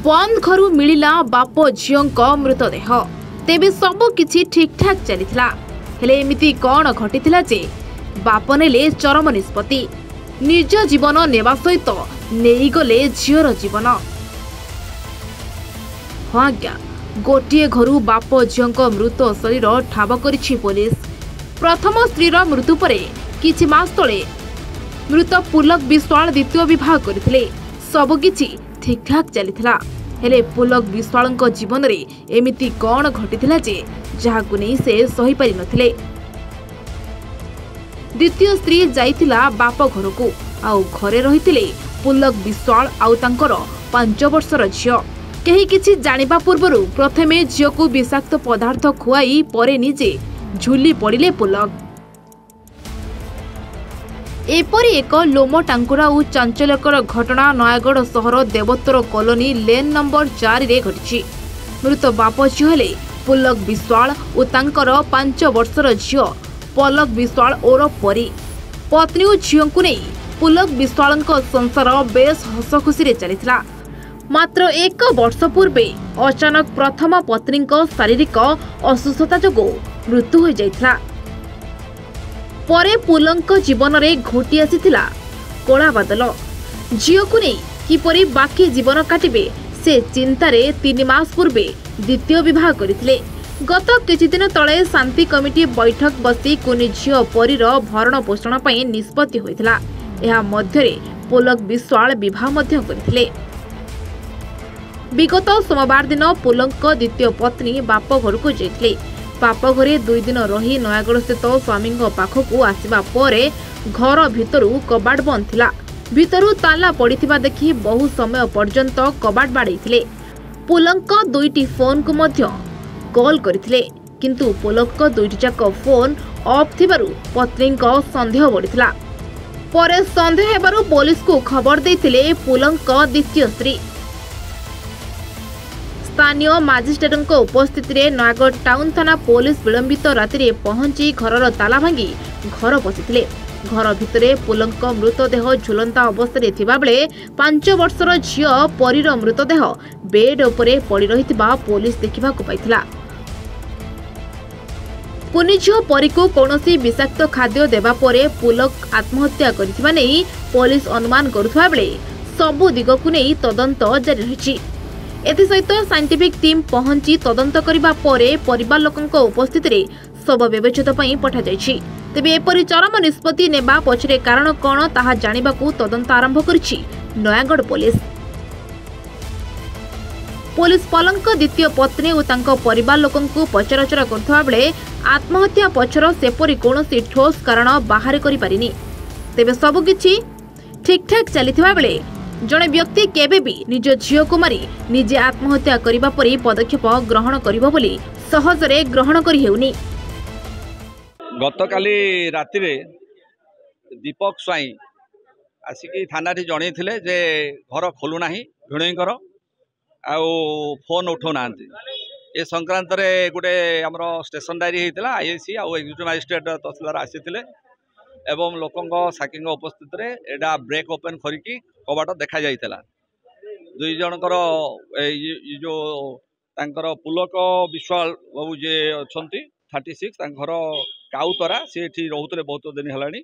बंद घर मिलिला बाप झीओं मृतदेह तेबे सब किछि ठीक ठाक चलीथिला। हेले एमिति कौन घटिथिला जे बाप नेले चरम निष्पत्ति निज जीवन नेवा सहित नेई गले झीओर जीवन। हाँ आज्ञा गोटे घरु बाप झीओं मृत शरीर ठाब करिछि पुलिस। प्रथम स्त्रीर मृत्यु परे किछि मास तले मृत पुलक विश्वाल द्वितीय विवाह करथिले। सबकिछि ठीक ठाक चलीथिला। हेले पुलक विश्वालଙ୍କ जीवन रे एमिति कौन घटिथिला जे जहाकु नै से सही पारि नथिले। द्वितीय स्त्री जाइथिला बाप घरकू आउ घरे रहिथिले पुलक विश्वाल आउ तांकर 5 वर्षर झियो। केही किछि जानिबा पूर्वरु प्रथमे झियोकू विषाक्त पदार्थ खुआई परे निजे झुली पड़िले पुलक। एपरी एक लोम टांकुरा और चांचल्यकर घटना नयागढ़ सहर देवोत्तर कॉलोनी लेन नंबर 4 रे घटिछि। मृत बाप झियो हेले पुलक विश्वाल और तांकर 5 वर्षर झियो पलक विश्वाल और परी। पत्नी और झियोंकु नै पुलक विश्वालଙ୍କ संसार बेस हस खुशी रे चलिथिला। मात्र 1 वर्ष पूर्वे अचानक प्रथम पत्नीଙ୍କ शारीरिक असुस्थता जोगो मृत्यु हो जाइथिला। परे पुलक जीवन में घोटी आसीथिला कला बादल। झीओ को नहीं किपरि बाकी जीवन काटिबे से चिंतार 3 मास पूर्वे द्वितीय विवाह करथिले। गत किछि दिन तले शांति कमिटी बैठक बसी कुनी झीओ परीर भरण पोषण पई निष्पत्ति होइथिला। एहा मध्यरे पुलक विश्वाल विवाह मध्य करथिले। विगत सोमवार दिन पुलक द्वितीय पत्नी बाप घर को जाइथिले। बाप घरे 2 दिन रही नयागढ़ स्थित स्वामी पाखकू आसिबा परे घर भितरु कबाट बंद थिला। भितरु ताला पड़िथिबा देखि बहु समय पर्यंत कबाट बाड़ैथिले। पुलक 2टी फोन को मध्य कॉल करथिले किंतु पुलक 2टी जाक फोन ऑफ थिबारु पत्नीक संदेह बढ़िथिला। परे संदेह हेबारु पुलिस को खबर देथिले पुलक द्वितीय स्त्री। स्थानीय मजिस्ट्रेट उपस्थित नयागढ़ टाउन थाना पुलिस विलंबित राति पहुंची घरर ताला भांगी घर पशिथिले। घर भितरे पुलक मृतदेह झुलंता अवस्था थिबा बेले 5 वर्षर झियो परीर मृतदेह बेड उपरे पड़ी रहिथिबा पुलिस देखिबा को पाइथिला। कुनी झियो परी को कौनसी विषाक्त खाद्य देबा परे पुलक आत्महत्या करथिबा नै पुलिस अनुमान करुथबा बेले सबु दिगकु नै तदंत जारी रहिछि। एसहित साइंटिफिक टीम पहुंची तदंत करबा परे परिवार लोकंक उपस्थित रे सब व्यवच्छेद पई पठा जायछि। तेबे एपरि चरम निष्पत्ति नेबा पछरे कारण कोन ताहा जानिबाकू तदंत आरंभ करिछि नयागढ़ पुलिस। पुलिस पलक द्वितीय पत्नी और तांको परिवार लोकंकू पचराउचरा करथबा बेले आत्महत्या पछर सेपरि कोनोसी ठोस कारण बाहर करि पारिनी। तेबे सब किछि ठीक ठाक चलिथिबा बेले जड़े व्यक्ति केबे भी निज झियो को मारी निजे आत्महत्या करिबा परी पदक्षेप ग्रहण करिबो बोली सहजरे ग्रहण करि हेउनी। गतकाली राति रे दीपक स्वाई आसिकी थाना रे जणैथिले जे घर खोलु नाही भिणईकर आउ फोन उठौ नांती। ए संक्रांत रे गुटे हमरो स्टेशन डायरी हेतिला। आईएसी आउ एग्जीक्यूटिव मजिस्ट्रेट तहसीलदार आसीथिले एवं लोकंग साकिंग उपस्थित रे एडा ब्रेक ओपन करिकी कबाट देखा जाइतला। 2 जनकर जो तांकर पुलक विश्वाल बाबू जे अछंती 36 तांकर काउतरा से एठी रहुतले बहुत दिन हलानी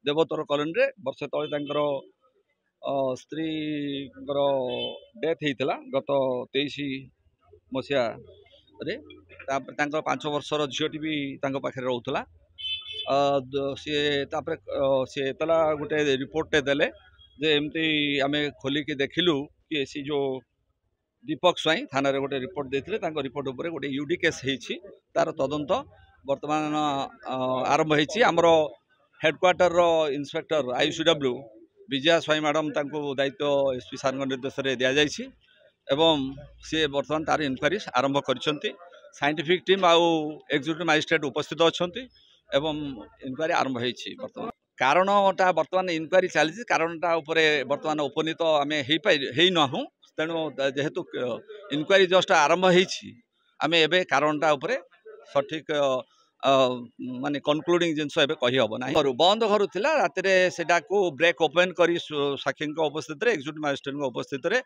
देवोत्तर कॉलोनी रे। वर्ष तळे तांकर स्त्री डेथ हेतिला गत 23 मसिया रे। तांकर 5 वर्षर झियोटी भी तांको पाखरे रहउतला। सी तला गोटे रिपोर्ट देले जे एमती आमे खोलिकी देखिलु कि सी जो दीपक स्वाई थाना रे गोटे रिपोर्ट देथिले। तांको रिपोर्ट उपरे गोटे यूडी केस हेछि। तार तदंत वर्तमान आरंभ हेछि। हमरो हेडक्वार्टर रो इंस्पेक्टर आईसीडब्ल्यू विजया स्वाई मैडम तांको दायित्व एसपी सार निर्देश रे दिया जाइछि एवं से वर्तमान तार इनक्वारी आरंभ करिसंती। साइंटिफिक टीम आउ एग्जीक्यूटिव मजिस्ट्रेट उपस्थित अछंती एवं इनक्वारी आरंभ हेछि। वर्तमान कारणटा वर्तमान इनक्वारी चली। कारणटा उपरे वर्तमान उपनीत आमे हेई नहु तेणु जेहेतु इनक्वारी जस्ट आरंभ हेछि आमे एबे कारणटा उपरे सठिक माने कनक्लूडिंग जिनस एबे कहि हबो ना बंद घर थिला राति रे सेटा को ब्रेक ओपन करी साक्षी उपस्थित रे एक्जिक्यूटिव मजिस्ट्रेट उपस्थित रे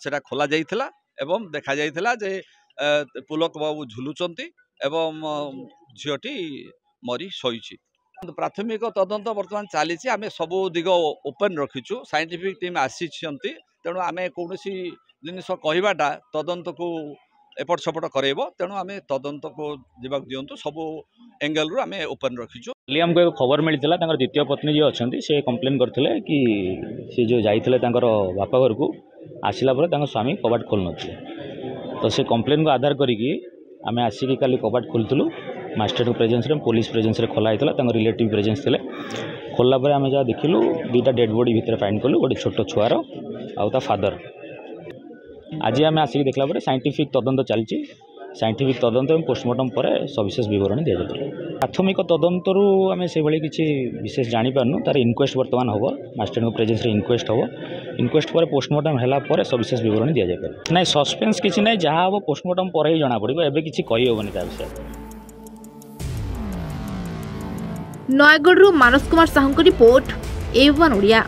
सेटा खोला जाइथिला एवं देखा जाइथिला जे पुलक बाबू झुलुचंती एवं झियोटी मरी सोईची प्राथमिक तदंत वर्तमान चली आम सब दिग ओपन रखीचु साइंटिफिक टीम आसी तेणु आम कौन जिनस कहवाटा तदंत को एपट सपट करेब तेणु आम तदंत को जीवाक दिंतु सब एंगल रु आम ओपन रखीचु। आमको एक खबर मिलता द्वितीय पत्नी जी अच्छा से कंप्लेन करते कि सी जो जाते बापा घर को आसला स्वामी कबाट खोल न तो से कंप्लेन को आधार करिकी आम आसिक काली कबाट खोलुलु मजिस्ट्रेट प्रेजेंस रे पुलिस प्रेजेंस रे खोला होता रिलेटिव प्रेजेंस थे खोलला आम जहाँ देखिलु दुईटा डेड बॉडी भितर फाइंड कलु गोटे छोट छुआर आउ फादर आज आम आसिक देखला साइंटिफिक तदंत चलती साइंटिफिक तदंत और पोस्टमार्टम पर सविशेष बरण दि जाए प्राथमिक तदंतर आम से किसी विशेष जापारू तार इनक्वेस्ट बर्तमान हम मजिस्ट्रेट प्रेजेंस इनक्वेस्ट हम इनक्वेस्ट पर पोस्टमार्टम है सविशेष बरण दि जाए ना सस्पेंस किसी ना जहाँ हम पोस्टमार्टम पर ही जना पड़ो एवं किसी कहीहबनी ता विषय। नयगढ़ मानस कुमार साहू रिपोर्ट A1 ओडिया।